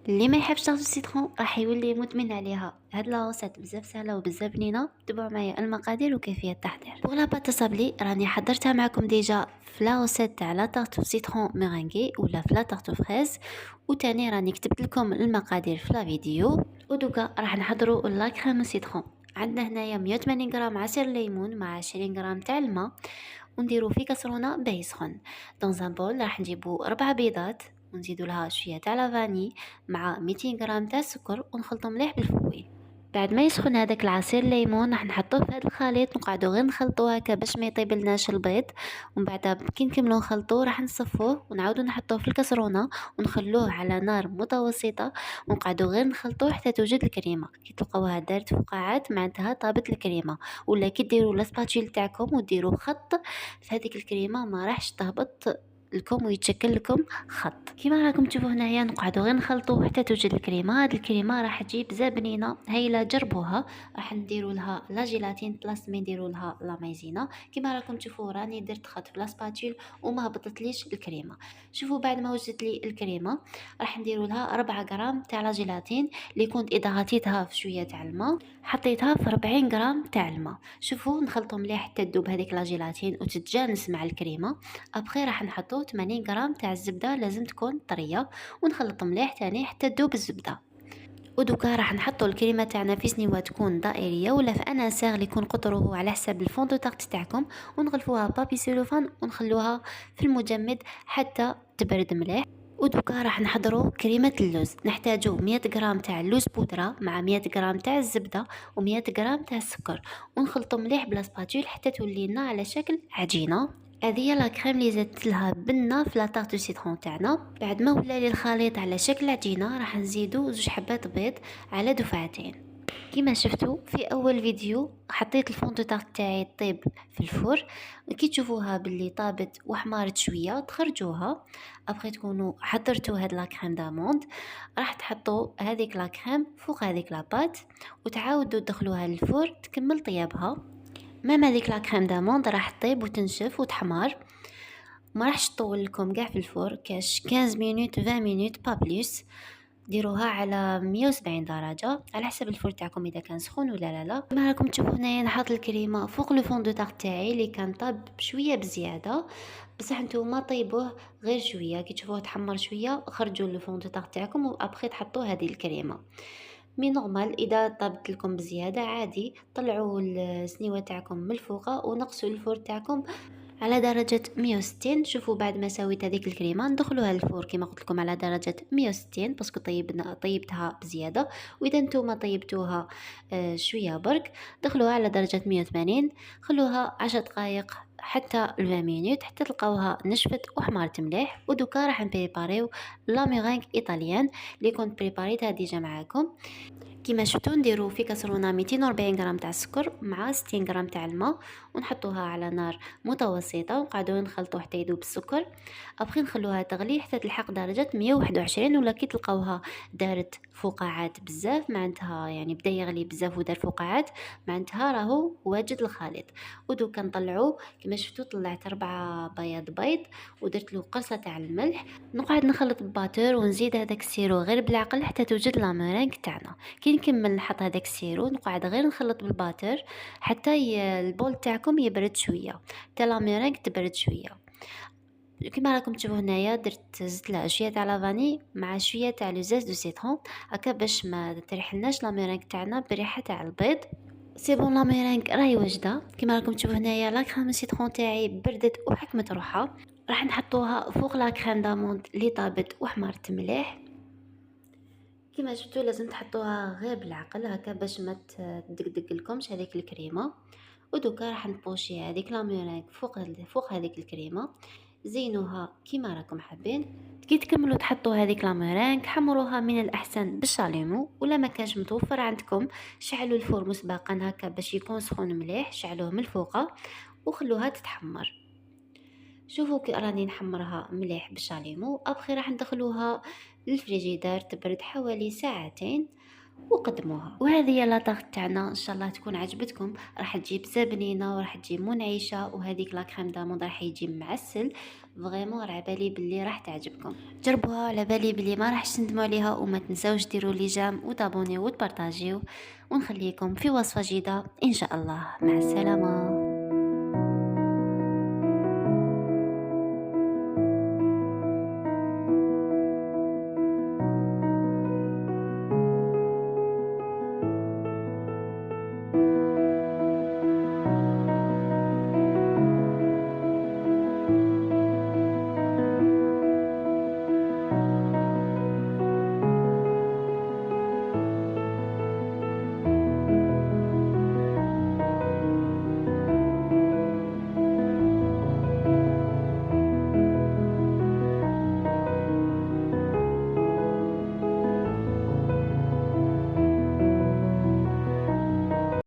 اللي ما يحبش تاخدو السيترون راح يولي مدمن عليها. هاد لاصات بزاف سهله وبزاف بنينه. تبعوا معايا المقادير وكيفيه التحضير. بوغ لا بات صابلي راني حضرتها معكم ديجا في لاصات تاع لا طارت سيترون ميرينغي ولا في لا طارت فريز، وتاني راني كتبت لكم المقادير في لا فيديو. ودوكا راح نحضروا لا كريم سيترون. عندنا هنايا 180 غرام عصير ليمون مع 20 غرام تاع الماء، ونديرو في كاسرونه باه يسخن. دون ان بول راح نجيبو 4 بيضات ونزيدو لها شويه تاع لافاني مع 200 غرام تاع السكر ونخلطو مليح بالفوي. بعد ما يسخن هذاك العصير الليمون راح نحطوه في هذا الخليط، نقعدو غير نخلطو هكا باش ما يطيبلناش البيض. ومن بعد كي نكملو نخلطوه راح نصفوه ونعاودو نحطوه في الكاسرونه ونخلوه على نار متوسطه، ونقعدو غير نخلطوه حتى توجد الكريمه. كي تلقاوها دارت فقاعات معناتها طابت الكريمه. ولا كي ديروا لاسباتيل تاعكم وديروا خط في هذيك الكريمه ما راحش تهبط لكم ويتشكل لكم خط. كيما راكم تشوفوا هنايا نقعدو غير نخلطو حتى توجد الكريمه. هاد الكريمه راح تجي بزاف بنينه، هايله جربوها. راح نديرو لها لا جيلاتين بلاص ما نديرو لها لا مايزينا. كيما راكم تشوفوا راني درت خط في لاسباتيل وما هبطتليش الكريمه. شوفوا بعد ما وجدت لي الكريمه راح نديرو لها 4 غرام تاع لا جيلاتين اللي كنت اذا غطيتها في شويه تاع الماء حطيتها في 40 غرام تاع الماء. شوفوا نخلطو مليح حتى تذوب هذيك لا جيلاتين وتتجانس مع الكريمه. ابخي راح نحطو 80 غرام تاع الزبده لازم تكون طريه، ونخلط مليح تاني حتى تذوب الزبده. ودوكا راح نحطو الكريمه تاعنا في سنيوه تكون دائريه ولا في اناسير اللي يكون قطره على حساب الفون دو طارت تاعكم، ونغلفوها بابي سيلوفان ونخلوها في المجمد حتى تبرد مليح. ودوكا راح نحضروا كريمه اللوز. نحتاجو 100 غرام تاع اللوز بودره مع 100 غرام تاع الزبده و100 غرام تاع السكر، ونخلطو مليح بلا سباتول حتى تولي لنا على شكل عجينه. هذه هي لا كريم اللي زدت لها بنه في لا طارت سيترون تاعنا. بعد ما ولا لي الخليط على شكل عجينه راح نزيدو 2 حبات بيض على دفعتين. كما شفتوا في اول فيديو حطيت الفون دو طارت تاعي طيب في الفرن. كي تشوفوها باللي طابت وحمارت شويه تخرجوها. ابغي تكونوا حضرتوا هاد لا كريم داموند. راح تحطوا هذيك لا كريم فوق هذيك لا بات وتعاودوا تدخلوها للفرن تكمل طيابها. مام هذيك لا كريم داموند راح طيب وتنشف وتحمر. ما راحش تطول لكم كاع في الفرن كاش 15 مينوت 20 مينوت با بليس. ديروها على 170 درجه على حسب الفرن تاعكم اذا كان سخون ولا لا. كما راكم تشوفوا هنايا نحط الكريمه فوق لو فون دو طارت تاعي اللي كان طاب بشويه بزياده، بصح نتوما طيبوه غير شويه. كي تشوفوه تحمر شويه خرجوا لو فون دو طارت تاعكم وابخي تحطوا هذه الكريمه. مي نورمال اذا طابت لكم بزياده عادي طلعوا السنيوه تاعكم من الفوق ونقصوا الفرن تاعكم على درجة 160. شوفوا بعد ما سويت هذيك الكريمة ندخلوها للفور كما قلت لكم على درجة 160 باسكو طيبتها بزيادة. واذا نتوما طيبتوها شوية برك دخلوها على درجة 180. خلوها 10 دقائق حتى 20 مينوت حتى تلقاوها نشفت وحمارت مليح. ودوكا راح نبريباريو لا ميرينغ ايطاليان اللي كنت بريباريتها ديجا معاكم. كيما شفتوا نديرو في كاسرونه 240 غرام تاع السكر مع 60 غرام تاع الماء ونحطوها على نار متوسطه ونقعدوا نخلطوا حتى يذوب السكر. ابخي نخلوها تغلي حتى تلحق درجه 121. ولا كي تلقاوها دارت فقاعات بزاف معناتها يعني بدا يغلي بزاف ودار فقاعات معناتها راهو واجد الخليط. ودوكا نطلعوه. كيما شفتوا طلعت 4 بياض بيض ودرت له قرصه تاع الملح. نقعد نخلط الباتور ونزيد هذاك السيرو غير بالعقل حتى توجد لا ميرينغ تاعنا. كي نكمل نحط هذاك السيرو نقعد غير نخلط بالباتر حتى البول تاعكم يبرد شويه حتى لا ميرينغ تبرد شويه. كما راكم تشوفوا هنايا زدت لها شويه تاع لافاني مع شويه تاع لوزاز دو سيترون هكا باش ما تريحلناش لا ميرينغ تاعنا بريحه تاع البيض. سي بون لا ميرينغ راهي واجده. كما راكم تشوفوا هنايا لا كريم سيترون تاعي بردت وحكمت روحها. راح نحطوها فوق لا كريم داموند اللي طابت وحمرت مليح. كما شفتوا لازم تحطوها غير بالعقل هكا باش ما تدقدق لكمش هذيك الكريمه. ودوكا راح نبوشي هذيك لا ميرينغ فوق هذيك الكريمه. زينوها كيما راكم حابين. كي تكملوا تحطوا هذيك لا ميرينغ حمروها من الاحسن بالشاليمو ولا ما كانش متوفر عندكم شعلوا الفور مسبقا هكا باش يكون سخون مليح. شعلوه من الفوق وخلوها تتحمر. شوفوا كي راني نحمرها مليح بالشاليمو. ابخي راح ندخلوها للفريجيدار تبرد حوالي ساعتين وقدموها. وهذه هي لاطاغ تاعنا، ان شاء الله تكون عجبتكم. راح تجي بزاف بنينه وراح تجي منعشه، وهذيك لا كريم داموند راح يجي معسل. فريمون راه بالي بلي راح تعجبكم، جربوها، على بالي بلي ما راحش تندموا عليها. وما تنساوش ديروا لي جام وتابونيو وتبارطاجيو، ونخليكم في وصفه جديده ان شاء الله. مع السلامه.